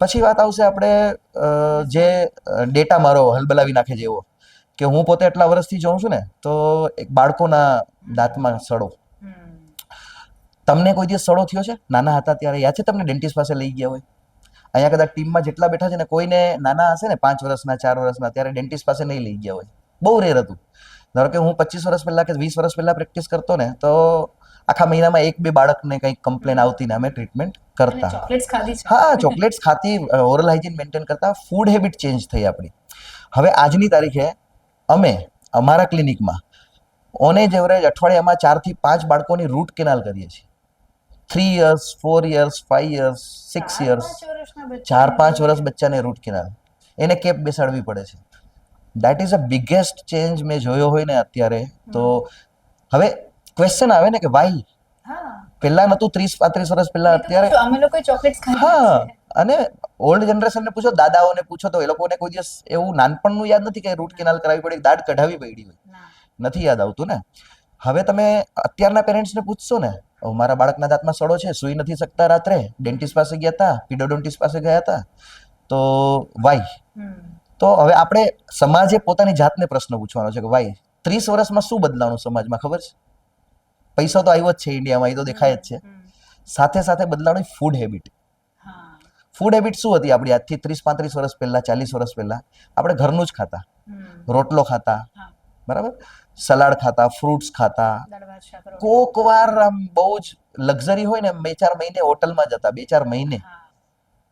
પછી વાત આવશે આપણે જે ડેટા મારો હલબલાવી નાખે છે એવો કે હું પોતે એટલા વર્ષથી જોઉં છું ને, તો એક બાળકોના દાંતમાં સડો. તમને કોઈ દિવસ સડો થયો છે નાના હતા ત્યારે? યાદ છે તમને ડેન્ટિસ્ટ પાસે લઈ ગયા હોય? અહીંયા કદાચ ટીમમાં જેટલા બેઠા છે ને, કોઈને નાના હશે ને 5 વર્ષના 4 વર્ષના, ત્યારે ડેન્ટિસ્ટ પાસે નહીં લઈ ગયા હોય. બહુ રેર હતું. ધારો કે હું 25 વર્ષ પહેલા કે 20 વર્ષ પહેલા પ્રેક્ટિસ કરતો ને, તો આખા મહિનામાં 1-2 બાળકને કંઈક કમ્પ્લેન આવતી ને અમે ટ્રીટમેન્ટ કરતા. હા, ચોકલેટ્સ ખાતી, ઓરલ હાઇજીન મેન્ટેન કરતા. ફૂડ હેબિટ ચેન્જ થઈ આપણી. હવે આજની તારીખે અમે અમારા ક્લિનિકમાં ઓન એવરેજ અઠવાડિયામાં 4 થી 5 બાળકોની રૂટ કેનાલ કરીએ છીએ. 3 years, 4 years, 5 years, 6 years, 4-5 વર્ષ બચ્ચાને રૂટ કેનાલ, એને કેપ બેસાડવી પડે છે. That is a biggest change મેં જોયો હોય ને અત્યારે. તો હવે ક્વેશ્ચન આવે ને કે વાય પહેલા નતું 30-35 વર્ષ પહેલા, અત્યારે અમે લોકો ચોકલેટ્સ ખાઈએ. હા, અને ઓલ્ડ જનરેશનને પૂછો, દાદાઓને પૂછો, તો એ લોકોને કોઈ દિવસ એવું નાનપણનું યાદ નથી કે રૂટ કેનાલ કરાવી પડી, દાઢ કઢાવી પડી હોય, નથી યાદ આવતું ને. હવે તમે અત્યારના પેરેન્ટ્સને પૂછશો ને, મારા બાળકના દાંતમાં સડો છે, સૂઈ નથી શકતા, રાત્રે ડેન્ટિસ્ટ પાસે ગયા હતા, પીડોડોન્ટિસ્ટ પાસે ગયા હતા, તો વાય. તો હવે આપણે સમાજે પોતાની જાતને પ્રશ્ન પૂછવાનો છે કે વાય. 30 વર્ષમાં શું બદલાવાનું સમાજમાં ખબર છે? પૈસા તો આવ્યો જ છે ઇન્ડિયામાં, એ તો દેખાય જ છે. સાથે સાથે બદલાવાનું ફૂડ હેબિટ. ફૂડ હેબિટ શું હતી આપણી આજથી 30-35 વર્ષ પહેલા, 40 વર્ષ પહેલા? આપણે ઘરનું જ ખાતા, રોટલો ખાતા, બરાબર, સલાડ ખાતા, ફ્રૂટ્સ ખાતા. કોક વાર આમ બહુ જ લક્ઝરી હોય ને, 2-4 મહિને હોટલમાં જતા, 2-4 મહિને.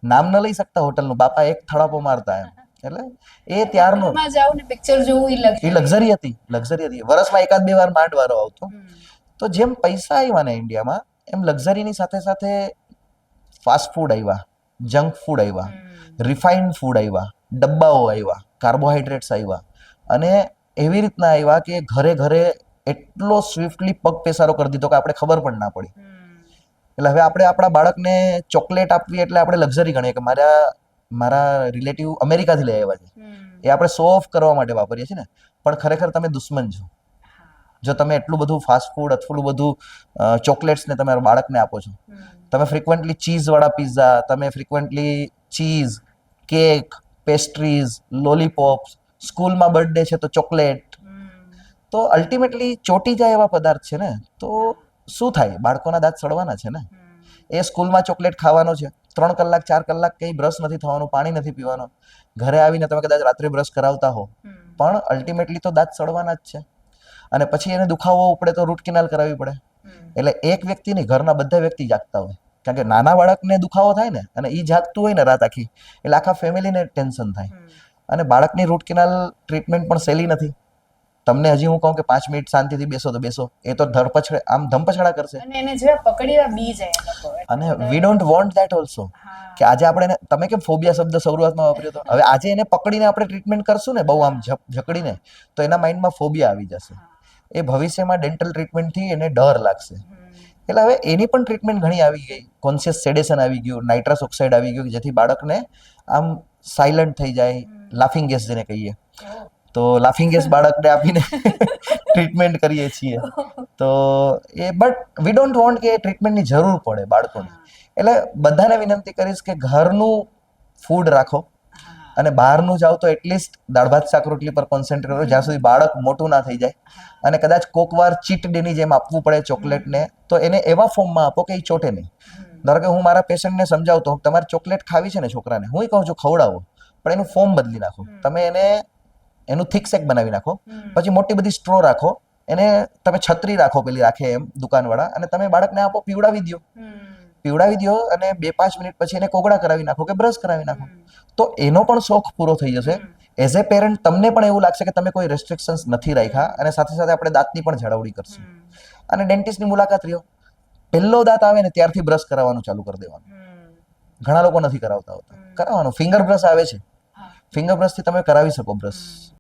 નામ ન લઈ શકતા હોટલનું, બાપા એક થડાપો મારતા એમ. એટલે એ ત્યારનું પિક્ચર જોવું એ લક્ઝરી હતી. વર્ષમાં 1-2 વાર માંડ વારો આવતો. તો જેમ પૈસા આવ્યા ને ઇન્ડિયામાં, એમ લક્ઝરીની સાથે સાથે ફાસ્ટ ફૂડ આવ્યા, જંક ફૂડ આવ્યા, રિફાઇન્ડ ફૂડ આવ્યા, ડબ્બાઓ આવ્યા, કાર્બોહાઈડ્રેટ્સ આવ્યા, અને એવી રીતના આવ્યા કે ઘરે ઘરે એટલો સ્વિફ્ટલી પગ પેસારો કરી દીધો કે આપણે ખબર પણ ના પડી. એટલે હવે આપણે આપણા બાળકને ચોકલેટ આપવી એટલે આપણે લક્ઝરી ગણીએ કે મારા રિલેટિવ અમેરિકાથી લઈ આવ્યા છે, એ આપણે શો ઓફ કરવા માટે વાપરીએ છીએ ને. પણ ખરેખર તમે દુશ્મન છો જો તમે એટલું બધું ફાસ્ટ ફૂડ, એટલું બધું ચોકલેટ્સને તમારા બાળકને આપો છો. તમે ફ્રિકવન્ટલી ચીઝવાળા પિઝા, તમે ફ્રિકવન્ટલી ચીઝ, કેક, પેસ્ટ્રીઝ, લોલીપોપ્સ, સ્કૂલમાં બર્થડે છે તો ચોકલેટ, તો અલ્ટિમેટલી ચોટી જાય એવા પદાર્થ છે ને. તો શું થાય? બાળકોના દાંત સડવાના છે ને. એ સ્કૂલમાં ચોકલેટ ખાવાનો છે, 3 કલાક 4 કલાક કંઈ બ્રશ નથી થવાનું, પાણી નથી પીવાનું. ઘરે આવીને તમે કદાચ રાત્રે બ્રશ કરાવતા હો, પણ અલ્ટિમેટલી તો દાંત સડવાના જ છે. અને પછી એને દુખાવો ઉપડે તો રૂટ કેનાલ કરાવવી પડે. એટલે એક વ્યક્તિ નહીં, ઘરના બધા વ્યક્તિ જાગતા હોય. કારણ કે નાના બાળકને દુખાવો થાય ને, અને એ જાગતું હોય ને રાત આખી, એટલે આખા ફેમિલીને ટેન્શન થાય. અને બાળકની રૂટ કેનાલ ટ્રીટમેન્ટ પણ સહેલી નથી. તમને હજી હું કહું કે 5 મિનિટ શાંતિથી બેસો તો બેસો, એ તો ધમપછડા કરશે. અને એને જેવા પકડીવા બી જાય લોકો. અને we don't want that also. કે આજે આપણે તમે કેમ ફોબિયા શબ્દ શરૂઆતમાં વાપર્યો હતો, હવે આજે એને પકડીને આપણે ટ્રીટમેન્ટ કરશું ને, બહુ આમ જકડીને, તો એના માઇન્ડમાં ફોબિયા આવી જશે. એ ભવિષ્યમાં ડેન્ટલ ટ્રીટમેન્ટથી એને ડર લાગશે. એટલે હવે એની પણ ટ્રીટમેન્ટ ઘણી આવી ગઈ. કોન્શિયસ સેડેશન આવી ગયું, નાઇટ્રસ ઓક્સાઇડ આવી ગયું, જેથી બાળકને આમ સાયલન્ટ થઈ જાય, લાફિંગ ગેસ જેને કહીએ. તો લાફિંગ ગેસ બાળકને આપીને ટ્રીટમેન્ટ કરીએ છીએ. તો એ બટ વી ડોન્ટ વોન્ટ કે ટ્રીટમેન્ટની જરૂર પડે બાળકોને. એટલે બધાને વિનંતી કરીશ કે ઘરનું ફૂડ રાખો, અને બહારનું જાઓ તો એટલીસ્ટ દાળ ભાત શાક રોટલી પર કોન્સન્ટ્રેટ કરો જ્યાં સુધી બાળક મોટું ના થઈ જાય. અને કદાચ કોક વાર ચીટ ડેની જેમ આપવું પડે ચોકલેટને, તો એને એવા ફોર્મમાં આપો કે એ ચોટે નહીં. ધારો કે હું મારા પેશન્ટને સમજાવતો, તમારે ચોકલેટ ખાવી છે ને છોકરાને, હું કહું છું ખવડાવો, પણ એનું ફોર્મ બદલી નાખો. તમે એનું થિક સેક બનાવી નાખો, પછી મોટી બધી સ્ટ્રો રાખો, એને તમે છત્રી રાખો, પેલી રાખે એમ દુકાનવાળા, અને તમે બાળકને આપો, પીવડાવી દો, અને 2-5 મિનિટ પછી એને કોગળા કરાવી નાખો કે બ્રશ કરાવી નાખો. તો એનો પણ શોખ પૂરો થઈ જશે. એઝ એ પેરેન્ટ તમને પણ એવું લાગશે કે તમે કોઈ રેસ્ટ્રિક્શન્સ નથી રાખ્યા, અને સાથે સાથે આપણે દાંતની પણ જાળવણી કરશું. અને ડેન્ટિસ્ટની મુલાકાત લ્યો, પહેલો દાંત આવે ને ત્યારથી બ્રશ કરાવવાનું ચાલુ કરી દેવાનું. ઘણા લોકો નથી કરાવતા હોતા, કરાવવાનું. ફિંગર બ્રશ આવે છે, ફિંગર બ્રશથી તમે કરાવી શકો બ્રશ.